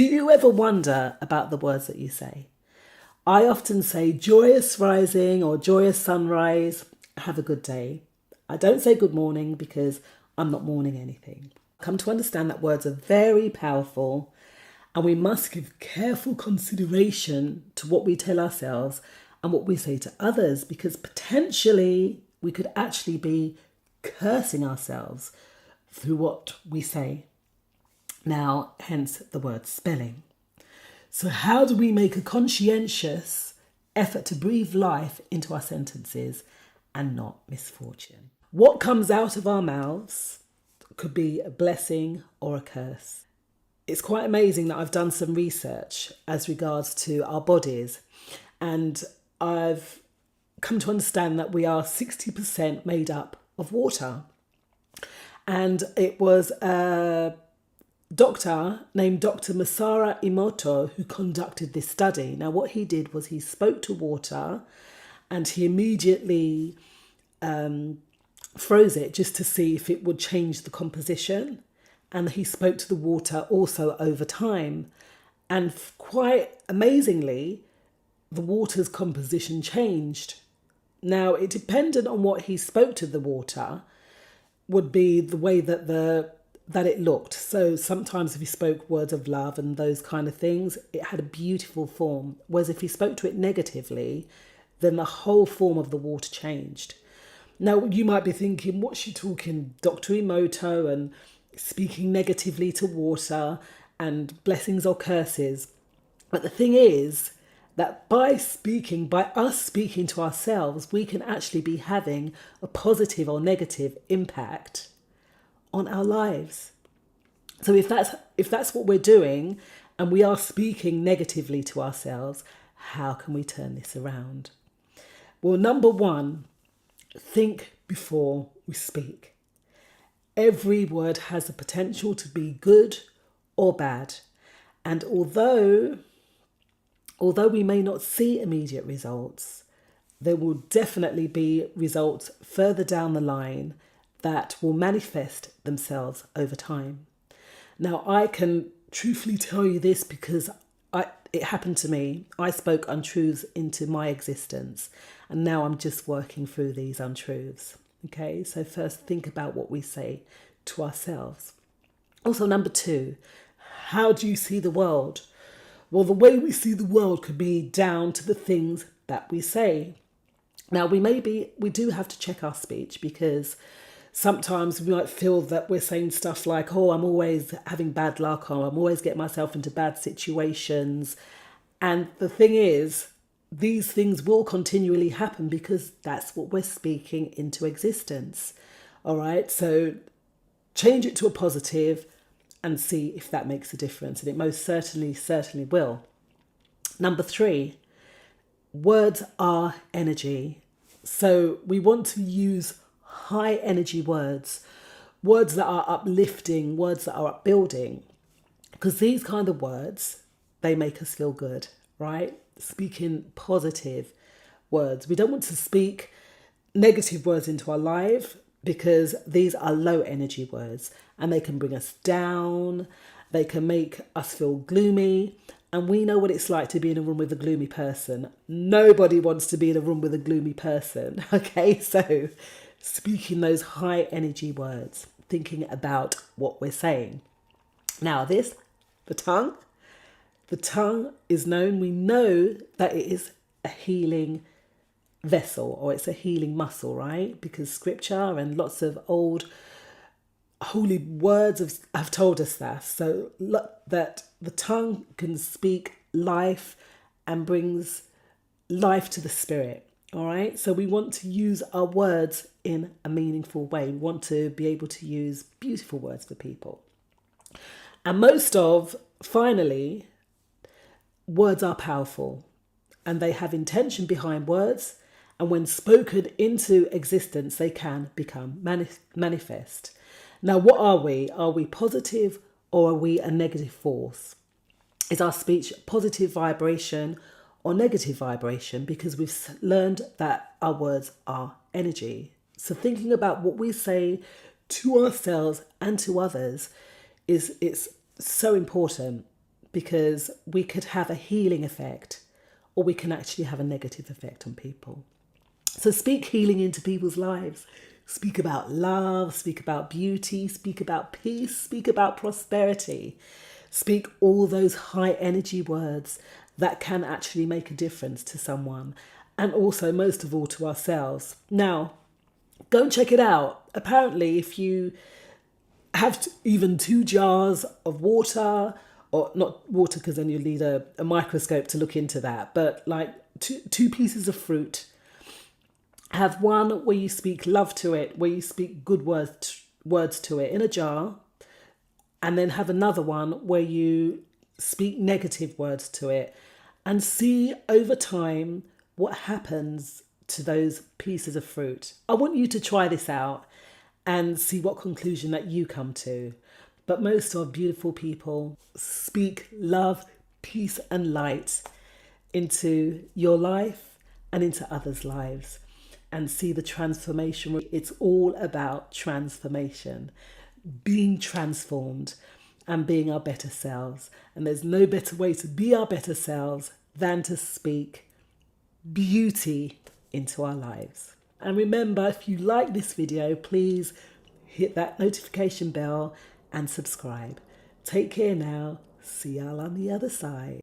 Do you ever wonder about the words that you say? I often say joyous rising or joyous sunrise, have a good day. I don't say good morning because I'm not morning anything. Come to understand that words are very powerful and we must give careful consideration to what we tell ourselves and what we say to others, because potentially we could actually be cursing ourselves through what we say. Now, hence the word spelling. So how do we make a conscientious effort to breathe life into our sentences and not misfortune? What comes out of our mouths could be a blessing or a curse. It's quite amazing that I've done some research as regards to our bodies, and I've come to understand that we are 60% made up of water. And it was a doctor named Dr. Masaru Emoto who conducted this study. Now, what he did was he spoke to water and he immediately froze it just to see if it would change the composition. And he spoke to the water also over time. And quite amazingly, the water's composition changed. Now, it depended on what he spoke to the water, would be the way that it looked. So sometimes if he spoke words of love and those kind of things, it had a beautiful form. Whereas if he spoke to it negatively, then the whole form of the water changed. Now, you might be thinking, what's she talking, Dr. Emoto, and speaking negatively to water and blessings or curses? But the thing is that by us speaking to ourselves, we can actually be having a positive or negative impact on our lives. So if that's what we're doing and we are speaking negatively to ourselves, how can we turn this around? Well, number one, think before we speak. Every word has the potential to be good or bad. And although we may not see immediate results, there will definitely be results further down the line that will manifest themselves over time. Now, I can truthfully tell you this because it happened to me. I spoke untruths into my existence, and now I'm just working through these untruths. Okay, so first think about what we say to ourselves. Also, number two, how do you see the world? Well, the way we see the world could be down to the things that we say. Now, we do have to check our speech, because sometimes we might feel that we're saying stuff like, oh, I'm always having bad luck, or I'm always getting myself into bad situations. And the thing is, these things will continually happen because that's what we're speaking into existence. All right, so change it to a positive and see if that makes a difference. And it most certainly will. Number three, words are energy. So we want to use high energy words that are uplifting, words that are upbuilding, because these kind of words, they make us feel good, right? Speaking positive words. We don't want to speak negative words into our life, because these are low energy words and they can bring us down, they can make us feel gloomy, and we know what it's like to be in a room with a gloomy person. Nobody wants to be in a room with a gloomy person, okay? So speaking those high energy words, thinking about what we're saying. Now the tongue is known, we know that it is a healing vessel, or it's a healing muscle, right? Because scripture and lots of old holy words have told us that. So that the tongue can speak life and brings life to the spirit. All right. So we want to use our words in a meaningful way. We want to be able to use beautiful words for people. And finally, words are powerful and they have intention behind words. And when spoken into existence, they can become manifest. Now, what are we? Are we positive or are we a negative force? Is our speech positive vibration or negative vibration? Because we've learned that our words are energy. So thinking about what we say to ourselves and to others it's so important, because we could have a healing effect or we can actually have a negative effect on people. So speak healing into people's lives. Speak about love, speak about beauty, speak about peace, speak about prosperity. Speak all those high energy words that can actually make a difference to someone, and also, most of all, to ourselves. Now, go and check it out. Apparently, if you have even 2 jars of water, or not water because then you need a microscope to look into that, but like two pieces of fruit, have one where you speak love to it, where you speak good words to it in a jar, and then have another one where you speak negative words to it, and see over time what happens to those pieces of fruit. I want you to try this out and see what conclusion that you come to. But most of beautiful people speak love, peace and light into your life and into others' lives, and see the transformation. It's all about transformation, being transformed and being our better selves. And there's no better way to be our better selves than to speak beauty into our lives. And remember, if you like this video, please hit that notification bell and subscribe. Take care now. See y'all on the other side.